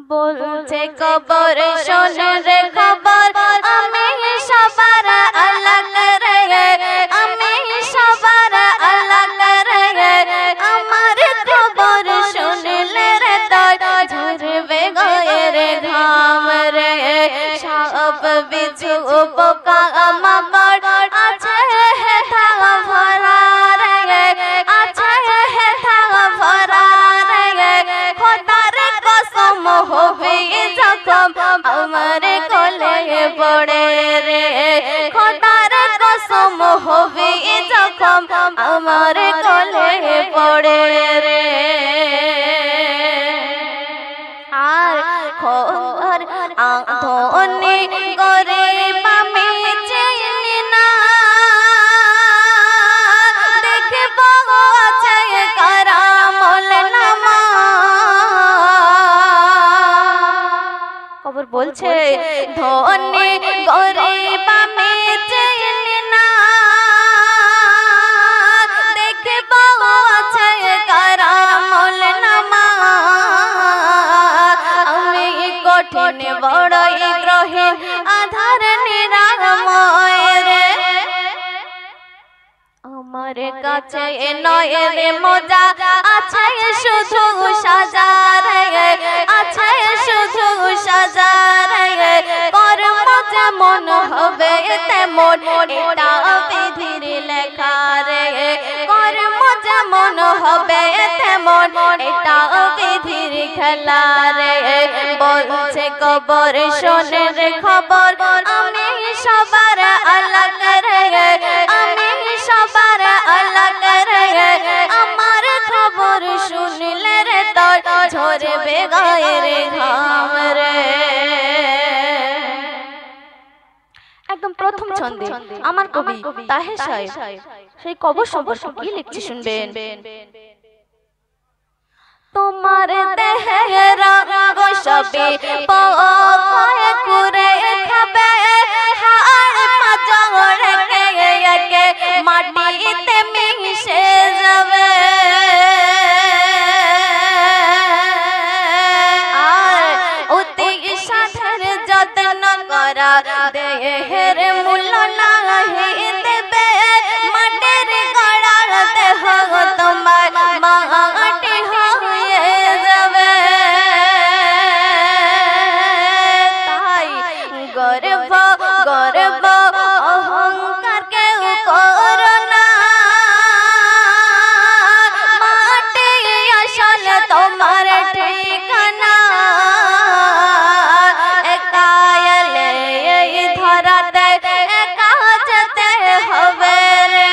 বলছে কবর শোনে রে খবর আমি সবার আলাগ রে আমি সবার আলাগ রে আমার খবর শুনলে রে তোর ঝরবে গায়ের ঘাম রে সব বিছু পোকা আমার আছে হে থাকা ভরা রে আছে হে থাকা ভরা রে খোদার কসম হবে যখন আমার কোলে পড়ে রে খোদার কসম হবে যখন আমার কোলে পড়ে রে আর খবর ধনী গরিব আমি চিনি না দেখব আছে কারামল নামা খবর বলছে ধনী গরিব আমি চিনি না দেখব আছে কারামল নামা আমি কঠিন বড়ই গ্রহীণ আধার নিরাময় রে আমার কাছে নয় রে মজা আছে শুধু সাজা রে আছে শুধু সাজা রে কর্ম যেমন হবে তেমন এটা বিধির লেখা রে কর্ম যেমন হবে তেমন এটা বিধির খেলা রে বলছে কবর শোনে রে খবর আমি সবার আলাগ রে আমি সবার আলাগ রে আমার খবর শুনলে রে তোর ঝরবে গায়ের ঘাম রে একদম প্রথম ছন্দে আমার কবি তাহের সাহেব সেই কবর সম্পর্কে কি লিখছে শুনবেন তোমার দেহের রঙ সবে পয় করে খাবে হাড় পাজরে কে মাটিতে মিশে যাবে আর অতি সাধের যত্ন করা দেহের মূল্য নাহি দেবে মাটির গড়া দেহ তোমার মাটি হয়ে যাবে তাই গর্ব গর্ব অহংকার কেউ করো না মাটি আসল তোমার ঠিকানা একা এলে এই ধরাতে একা যেতে হবে রে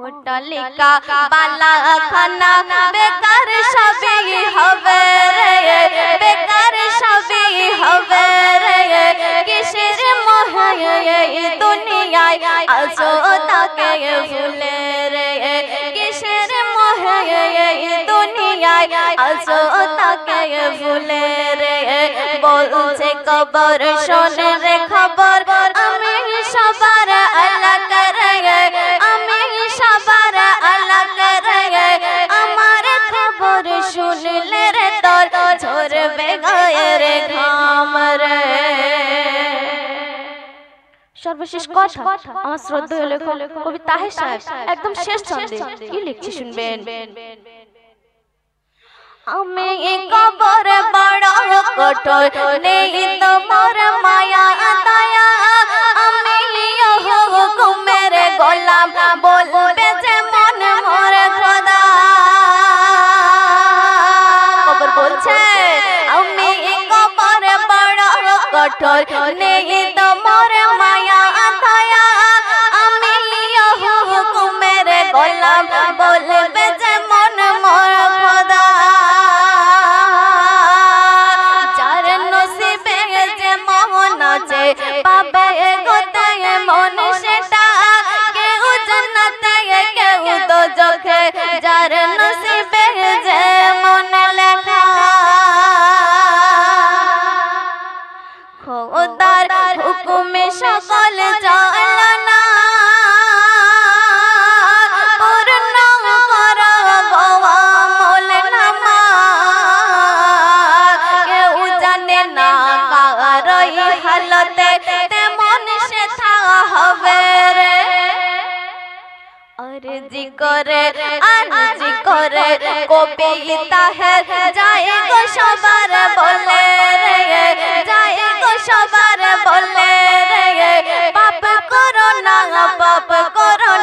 অট্টালিকা বালাখানা বেকার সবই হবে রে বেকার সবই হবে রে কিসের মোহে এই দুনিয়ায় আছো তাকে ভুলে রে কিসের মোহে এই দুনিয়ায় আছো তাকে ভুলে রে বলছে কবর শোনে রে খবর আমি সবার আলাগ রে আমি সবার আলাগ রে আমার খবর শুনলে রে তোর ঝরবে গায়ের ঘাম রে সর্বশেষ কথা আমার শ্রদ্ধেয় লেখক কবি তাহের সাহেব একদম শেষ ছন্দে কি লিখছে শুনবেন আমি কবর বড় কঠোর নেই তোমার মায়া দয়া আমি হুকুমের গোলাম বলবে যেমন মোর খোদা কবর বলছে আমি কবর বড় কঠোর নেই তোমার মায়া দয়া আমি হুকুমের গোলাম বলবে যেমন মোর খোদা যার নসিবে যেমন আছে পাবে গোতে মন সেটা কেউ জান্নাতে কেউ দোজখে যার নসিবে যেমন লেখা খোদার হুকুমে করে কবিতা হে যায় গো সবার বলে রে যায় গো সবার বলে রে পাপ করো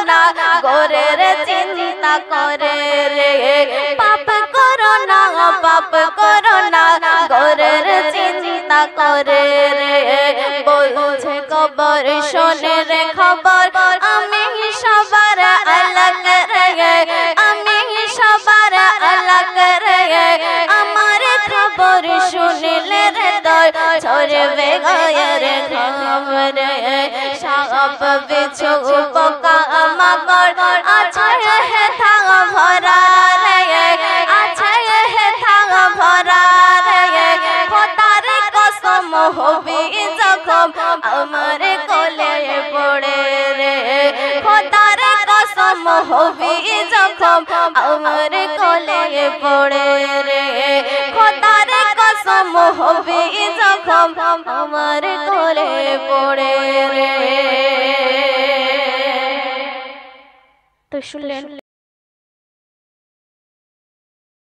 না গোরের চিন্তা করে রে পাপ করো না গোরের চিন্তা করে রে বলছে কবর শোনে রে খবর আমি সবার अलग রে আমি সবার अलग রে আমার খবর শুনলে রে দর ছড়বে গায়ের ঘাম রে সাপ বিছু পোকা মাকড় আছে হে থাক ভরা রে আছে হে থাক ভরা রে খোদার কসম হবে যখন আমার কোলে পড়ে রে খোদার কসম হবে যখন আমার কোলে পড়ে রে খোদার কসম হবে যখন আমার কোলে পড়ে রে। তো শুনলেন